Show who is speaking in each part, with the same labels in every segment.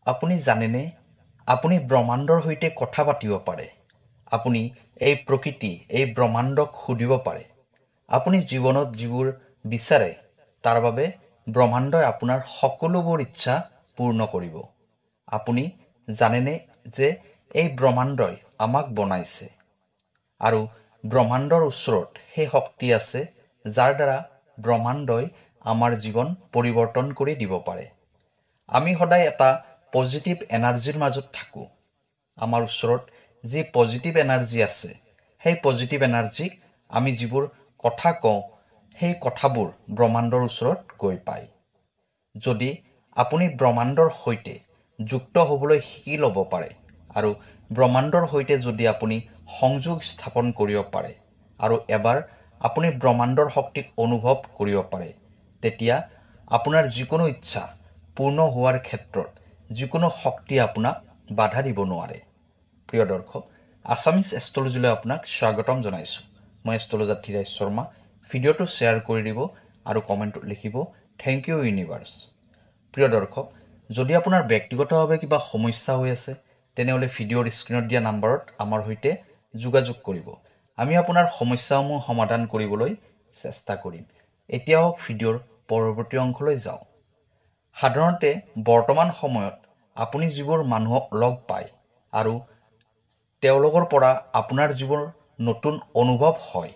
Speaker 1: আপুনি জানেনে আপুনি ব্ৰহ্মাণ্ডৰ সৈতে কথা পাতিব পাৰে। আপুনি এই প্ৰকৃতি এই ব্ৰহ্মাণ্ডক সুধিব পাৰে। আপুনি জীৱনত যিবোৰ বিচাৰে তাৰ বাবে ব্ৰহ্মাণ্ডই আপোনাৰ সকলোবোৰ ইচ্ছা পূৰ্ণ কৰিব। আপুনি জানেনে যে এই ব্ৰহ্মাণ্ডই আমাক বনাইছে আৰু ব্ৰহ্মাণ্ডৰ ওচৰত সেই শক্তি আছে যাৰ দ্বাৰা ব্ৰহ্মাণ্ডই আমাৰ জীৱন পৰিৱৰ্তন কৰি দিব পাৰে। আমি সদায় এটা পজিটিভ এনাৰ্জিৰ মাজত থাকোঁ। আমাৰ ওচৰত যি পজিটিভ এনাৰ্জি আছে সেই পজিটিভ এনাৰ্জিক আমি যিবোৰ কথা কওঁ সেই কথাবোৰ ব্ৰহ্মাণ্ডৰ ওচৰত গৈ পায়। যদি আপুনি ব্ৰহ্মাণ্ডৰ সৈতে যুক্ত হ'বলৈ শিকি ল'ব পাৰে আৰু ব্ৰহ্মাণ্ডৰ সৈতে যদি আপুনি সংযোগ স্থাপন কৰিব পাৰে আৰু এবাৰ আপুনি ব্ৰহ্মাণ্ডৰ শক্তিক অনুভৱ কৰিব পাৰে, তেতিয়া আপোনাৰ যিকোনো ইচ্ছা পূৰ্ণ হোৱাৰ ক্ষেত্ৰত যিকোনো শক্তি আপোনাক বাধা দিব নোৱাৰে। প্ৰিয় দৰ্শক, আছামিজ এষ্ট্ৰলজিলৈ আপোনাক স্বাগতম জনাইছোঁ। মই এষ্ট্ৰলজাৰ ধীৰাজ শৰ্মা। ভিডিঅ'টো শ্বেয়াৰ কৰি দিব আৰু কমেণ্টত লিখিব থেংক ইউ ইউনিভাৰ্ছ। প্ৰিয় দৰ্শক, যদি আপোনাৰ ব্যক্তিগতভাৱে কিবা সমস্যা হৈ আছে তেনেহ'লে ভিডিঅ'ৰ স্ক্ৰীণত দিয়া নম্বৰত আমাৰ সৈতে যোগাযোগ কৰিব। আমি আপোনাৰ সমস্যাসমূহ সমাধান কৰিবলৈ চেষ্টা কৰিম। এতিয়া হওক ভিডিঅ'ৰ পৰৱৰ্তী অংশলৈ যাওঁ। সাধাৰণতে বৰ্তমান সময়ত আপুনি যিবোৰ মানুহক লগ পায় আৰু তেওঁলোকৰ পৰা আপোনাৰ যিবোৰ নতুন অনুভৱ হয়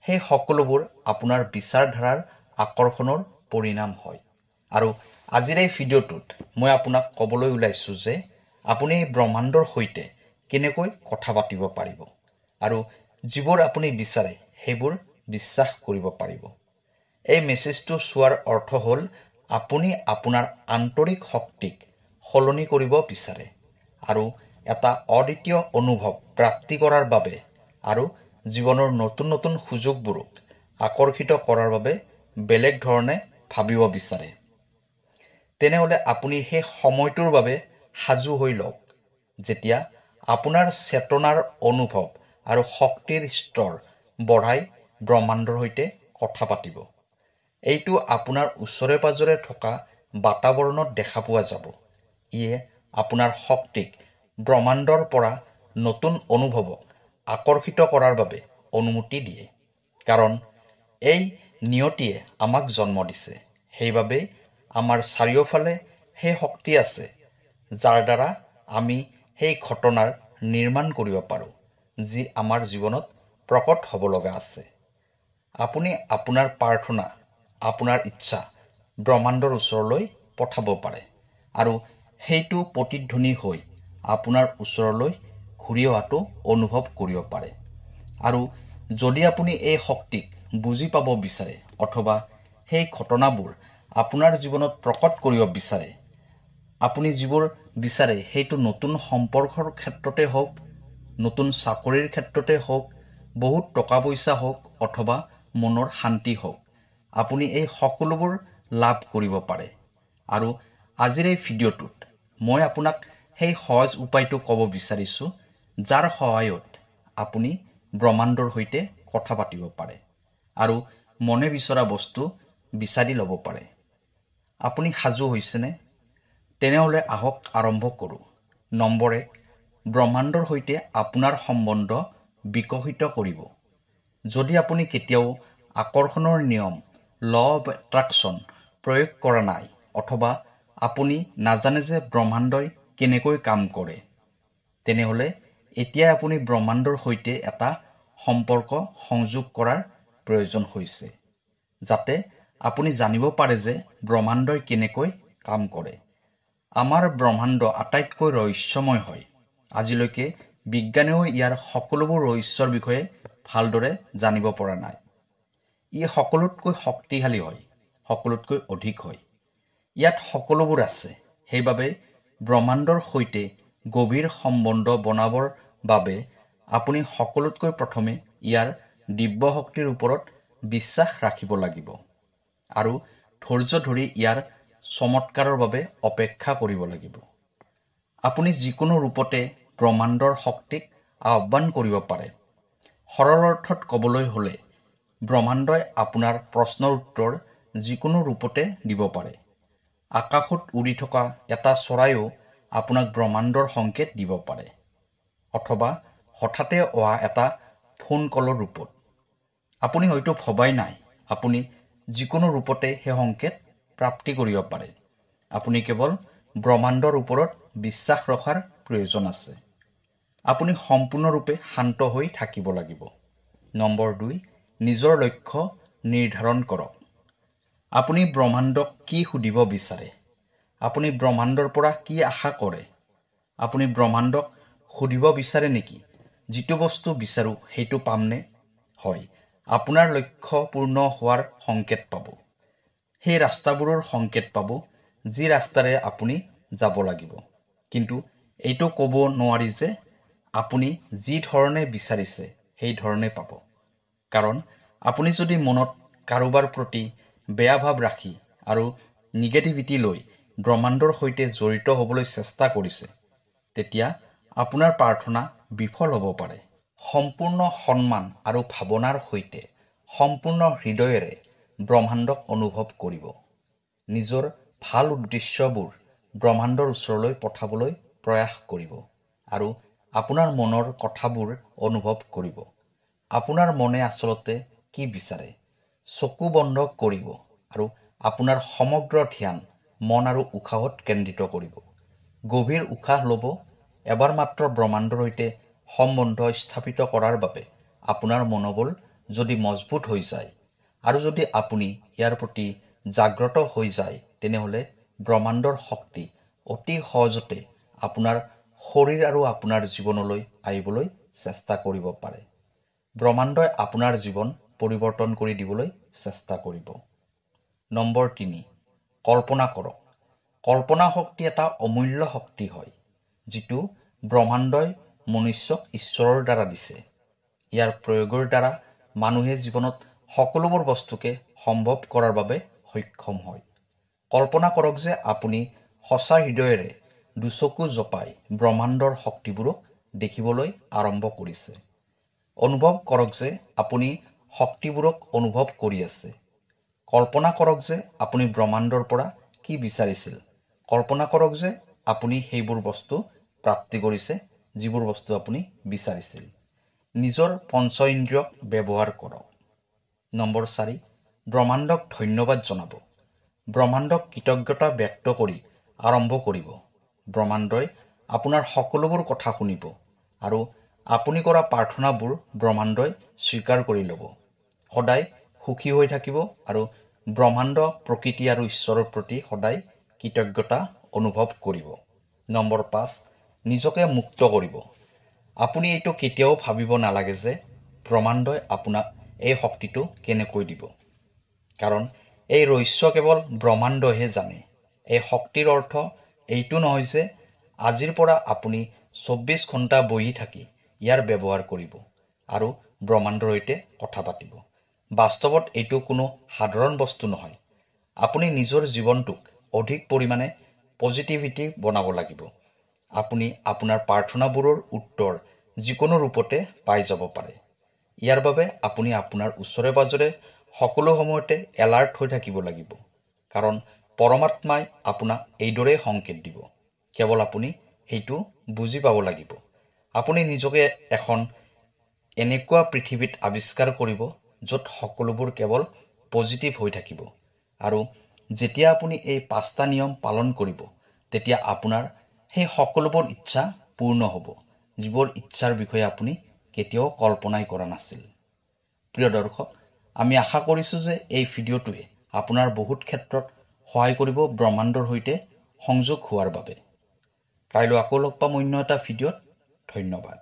Speaker 1: সেই সকলোবোৰ আপোনাৰ বিচাৰধাৰাৰ আকৰ্ষণৰ পৰিণাম হয়। আৰু আজিৰ এই ভিডিঅ'টোত মই আপোনাক ক'বলৈ ওলাইছোঁ যে আপুনি এই ব্ৰহ্মাণ্ডৰ সৈতে কেনেকৈ কথা পাতিব পাৰিব আৰু যিবোৰ আপুনি বিচাৰে সেইবোৰ বিশ্বাস কৰিব পাৰিব। এই মেছেজটো চোৱাৰ অৰ্থ হ'ল আপুনি আপোনাৰ আন্তৰিক শক্তিক সলনি কৰিব বিচাৰে আৰু এটা অদ্বিতীয় অনুভৱ প্ৰাপ্তি কৰাৰ বাবে আৰু জীৱনৰ নতুন নতুন সুযোগবোৰক আকৰ্ষিত কৰাৰ বাবে বেলেগ ধৰণে ভাবিব বিচাৰে। তেনেহ'লে আপুনি সেই সময়টোৰ বাবে সাজু হৈ লওক যেতিয়া আপোনাৰ চেতনাৰ অনুভৱ আৰু শক্তিৰ স্তৰ বঢ়াই ব্ৰহ্মাণ্ডৰ সৈতে কথা পাতিব। এইটো আপোনাৰ ওচৰে পাজৰে থকা বাতাবৰণত দেখা পোৱা যাব। ইয়ে আপোনাৰ শক্তিক ব্ৰহ্মাণ্ডৰ পৰা নতুন অনুভৱক আকৰ্ষিত কৰাৰ বাবে অনুমতি দিয়ে। কাৰণ এই নিয়তিয়ে আমাক জন্ম দিছে। সেইবাবে আমাৰ চাৰিওফালে সেই শক্তি আছে যাৰ দ্বাৰা আমি সেই ঘটনাৰ নিৰ্মাণ কৰিব পাৰোঁ যি আমাৰ জীৱনত প্ৰকট হ'ব লগা আছে। আপুনি আপোনাৰ প্ৰাৰ্থনা আপোনাৰ ইচ্ছা ব্ৰহ্মাণ্ডৰ ওচৰলৈ পঠাব পাৰে আৰু সেইটো প্ৰতিধ্বনি হৈ আপোনাৰ ওচৰলৈ ঘূৰি অহাটো অনুভৱ কৰিব পাৰে। আৰু যদি আপুনি এই শক্তিক বুজি পাব বিচাৰে অথবা সেই ঘটনাবোৰ আপোনাৰ জীৱনত প্ৰকট কৰিব বিচাৰে, আপুনি যিবোৰ বিচাৰে সেইটো নতুন সম্পৰ্কৰ ক্ষেত্ৰতে হওক, নতুন চাকৰিৰ ক্ষেত্ৰতে হওক, বহুত টকা পইচা হওক অথবা মনৰ শান্তি হওক, আপুনি এই সকলোবোৰ লাভ কৰিব পাৰে। আৰু আজিৰ এই ভিডিঅ'টোত মই আপোনাক সেই সহজ উপায়টো ক'ব বিচাৰিছোঁ যাৰ সহায়ত আপুনি ব্ৰহ্মাণ্ডৰ সৈতে কথা পাতিব পাৰে আৰু মনে বিচৰা বস্তু বিচাৰি ল'ব পাৰে। আপুনি সাজু হৈছেনে? তেনেহ'লে আহক আৰম্ভ কৰোঁ। নম্বৰ 1, ব্ৰহ্মাণ্ডৰ সৈতে আপোনাৰ সম্বন্ধ বিকশিত কৰিব। যদি আপুনি কেতিয়াও আকৰ্ষণৰ নিয়ম ল অৱ এট্ৰাকশ্যন প্ৰয়োগ কৰা নাই অথবা আপুনি নাজানে যে ব্ৰহ্মাণ্ডই কেনেকৈ কাম কৰে, তেনেহ'লে এতিয়াই আপুনি ব্ৰহ্মাণ্ডৰ সৈতে এটা সম্পৰ্ক সংযোগ কৰাৰ প্ৰয়োজন হৈছে যাতে আপুনি জানিব পাৰে যে ব্ৰহ্মাণ্ডই কেনেকৈ কাম কৰে। আমাৰ ব্ৰহ্মাণ্ড আটাইতকৈ ৰহস্যময় হয়। আজিলৈকে বিজ্ঞানেও ইয়াৰ সকলোবোৰ ৰহস্যৰ বিষয়ে ভালদৰে জানিব পৰা নাই। ই সকলোতকৈ শক্তিশালী হয়, সকলোতকৈ অধিক হয়। ইয়াত সকলোবোৰ আছে। সেইবাবে ব্ৰহ্মাণ্ডৰ সৈতে গভীৰ সম্বন্ধ বনাবৰ বাবে আপুনি সকলোতকৈ প্ৰথমে ইয়াৰ দিব্য শক্তিৰ ওপৰত বিশ্বাস ৰাখিব লাগিব আৰু ধৈৰ্য ধৰি ইয়াৰ চমৎকাৰৰ বাবে অপেক্ষা কৰিব লাগিব। আপুনি যিকোনো ৰূপতে ব্ৰহ্মাণ্ডৰ শক্তিক আহ্বান কৰিব পাৰে। সৰল অৰ্থত ক'বলৈ হ'লে ব্ৰহ্মাণ্ডই আপোনাৰ প্ৰশ্নৰ উত্তৰ যিকোনো ৰূপতে দিব পাৰে। আকাশত উৰি থকা এটা চৰাইও আপোনাক ব্ৰহ্মাণ্ডৰ সংকেত দিব পাৰে, অথবা হঠাতে অহা এটা ফোন কলৰ ৰূপত। আপুনি হয়তো ভবাই নাই, আপুনি যিকোনো ৰূপতে সেই সংকেত প্ৰাপ্তি কৰিব পাৰে। আপুনি কেৱল ব্ৰহ্মাণ্ডৰ ওপৰত বিশ্বাস ৰখাৰ প্ৰয়োজন আছে। আপুনি সম্পূৰ্ণৰূপে শান্ত হৈ থাকিব লাগিব। নম্বৰ 2, নিজৰ লক্ষ্য নিৰ্ধাৰণ কৰক। আপুনি ব্ৰহ্মাণ্ডক কি সুধিব বিচাৰে? আপুনি ব্ৰহ্মাণ্ডৰ পৰা কি আশা কৰে? আপুনি ব্ৰহ্মাণ্ডক সুধিব বিচাৰে নেকি, যিটো বস্তু বিচাৰো সেইটো পামনে? হয়, আপোনাৰ লক্ষ্য পূৰ্ণ হোৱাৰ সংকেত পাব। সেই ৰাস্তাবোৰৰ সংকেত পাব যি ৰাস্তাৰে আপুনি যাব লাগিব। কিন্তু এইটো ক'ব নোৱাৰি যে আপুনি যি ধৰণে বিচাৰিছে সেই ধৰণে পাব। কাৰণ আপুনি যদি মনত কাৰোবাৰ প্ৰতি বেয়া ভাৱ ৰাখি আৰু নিগেটিভিটি লৈ ব্ৰহ্মাণ্ডৰ সৈতে জড়িত হ'বলৈ চেষ্টা কৰিছে, তেতিয়া আপোনাৰ প্ৰাৰ্থনা বিফল হ'ব পাৰে। সম্পূৰ্ণ সন্মান আৰু ভাৱনাৰ সৈতে সম্পূৰ্ণ হৃদয়েৰে ব্ৰহ্মাণ্ডক অনুভৱ কৰিব। নিজৰ ভাল উদ্দেশ্যবোৰ ব্ৰহ্মাণ্ডৰ ওচৰলৈ পঠাবলৈ প্ৰয়াস কৰিব আৰু আপোনাৰ মনৰ কথাবোৰ অনুভৱ কৰিব। আপোনাৰ মনে আচলতে কি বিচাৰে? চকু বন্ধ কৰিব আৰু আপোনাৰ সমগ্ৰ ধ্যান মন আৰু উশাহত কেন্দ্ৰিত কৰিব। গভীৰ উশাহ ল'ব। এবাৰ মাত্ৰ ব্ৰহ্মাণ্ডৰ সৈতে সম্বন্ধ স্থাপিত কৰাৰ বাবে আপোনাৰ মনোবল যদি মজবুত হৈ যায় আৰু যদি আপুনি ইয়াৰ প্ৰতি জাগ্ৰত হৈ যায়, তেনেহ'লে ব্ৰহ্মাণ্ডৰ শক্তি অতি সহজতে আপোনাৰ শৰীৰ আৰু আপোনাৰ জীৱনলৈ আহিবলৈ চেষ্টা কৰিব পাৰে। ব্ৰহ্মাণ্ডই আপোনাৰ জীৱন পৰিৱৰ্তন কৰি দিবলৈ চেষ্টা কৰিব। নম্বৰ 3, কল্পনা কৰক। কল্পনা শক্তি এটা অমূল্য শক্তি হয়, যিটো ব্ৰহ্মাণ্ডই মনুষ্যক ঈশ্বৰৰ দ্বাৰা দিছে। ইয়াৰ প্ৰয়োগৰ দ্বাৰা মানুহে জীৱনত সকলোবোৰ বস্তুকে সম্ভৱ কৰাৰ বাবে সক্ষম হয়। কল্পনা কৰক যে আপুনি সঁচা হৃদয়েৰে দুচকু জপাই ব্ৰহ্মাণ্ডৰ শক্তিবোৰক দেখিবলৈ আৰম্ভ কৰিছে। অনুভৱ কৰক যে আপুনি শক্তিবোৰক অনুভৱ কৰি আছে। কল্পনা কৰক যে আপুনি ব্ৰহ্মাণ্ডৰ পৰা কি বিচাৰিছিল। কল্পনা কৰক যে আপুনি সেইবোৰ বস্তু প্ৰাপ্তি কৰিছে যিবোৰ বস্তু আপুনি বিচাৰিছিল। নিজৰ পঞ্চ ইন্দ্ৰিয়ক ব্যৱহাৰ কৰক। নম্বৰ 4, ব্ৰহ্মাণ্ডক ধন্যবাদ জনাব। ব্ৰহ্মাণ্ডক কৃতজ্ঞতা ব্যক্ত কৰি আৰম্ভ কৰিব। ব্ৰহ্মাণ্ডই আপোনাৰ সকলোবোৰ কথা শুনিব আৰু আপুনি কৰা প্ৰাৰ্থনাবোৰ ব্ৰহ্মাণ্ডই স্বীকাৰ কৰি ল'ব। সদায় সুখী হৈ থাকিব আৰু ব্ৰহ্মাণ্ড, প্ৰকৃতি আৰু ঈশ্বৰৰ প্ৰতি সদায় কৃতজ্ঞতা অনুভৱ কৰিব। নম্বৰ 5, নিজকে মুক্ত কৰিব। আপুনি এইটো কেতিয়াও ভাবিব নালাগে যে ব্ৰহ্মাণ্ডই আপোনাক এই শক্তিটো কেনেকৈ দিব। কাৰণ এই ৰহস্য কেৱল ব্ৰহ্মাণ্ডইহে জানে। এই শক্তিৰ অৰ্থ এইটো নহয় যে আজিৰ পৰা আপুনি 24 ঘণ্টা বহি থাকি ইয়াৰ ব্যৱহাৰ কৰিব আৰু ব্ৰহ্মাণ্ডৰ সৈতে কথা পাতিব। বাস্তৱত এইটো কোনো সাধাৰণ বস্তু নহয়। আপুনি নিজৰ জীৱনটোক অধিক পৰিমাণে পজিটিভিটি বনাব লাগিব। আপুনি আপোনাৰ প্ৰাৰ্থনাবোৰৰ উত্তৰ যিকোনো ৰূপতে পাই যাব পাৰে। ইয়াৰ বাবে আপুনি আপোনাৰ ওচৰে পাজৰে সকলো সময়তে এলাৰ্ট হৈ থাকিব লাগিব। কাৰণ পৰমাত্মাই আপোনাক এইদৰে সংকেত দিব। কেৱল আপুনি সেইটো বুজি পাব লাগিব। আপুনি নিজকে এখন এনেকুৱা পৃথিৱীত আৱিষ্কাৰ কৰিব য'ত সকলোবোৰ কেৱল পজিটিভ হৈ থাকিব। আৰু যেতিয়া আপুনি এই 5টা নিয়ম পালন কৰিব, তেতিয়া আপোনাৰ সেই সকলোবোৰ ইচ্ছা পূৰ্ণ হ'ব, যিবোৰ ইচ্ছাৰ বিষয়ে আপুনি কেতিয়াও কল্পনাই কৰা নাছিল। প্ৰিয় দৰ্শক, আমি আশা কৰিছোঁ যে এই ভিডিঅ'টোৱে আপোনাৰ বহুত ক্ষেত্ৰত সহায় কৰিব ব্ৰহ্মাণ্ডৰ সৈতে সংযোগ হোৱাৰ বাবে। কাইলৈ আকৌ লগ পাম অন্য এটা ভিডিঅ'ত। ধন্যবাদ।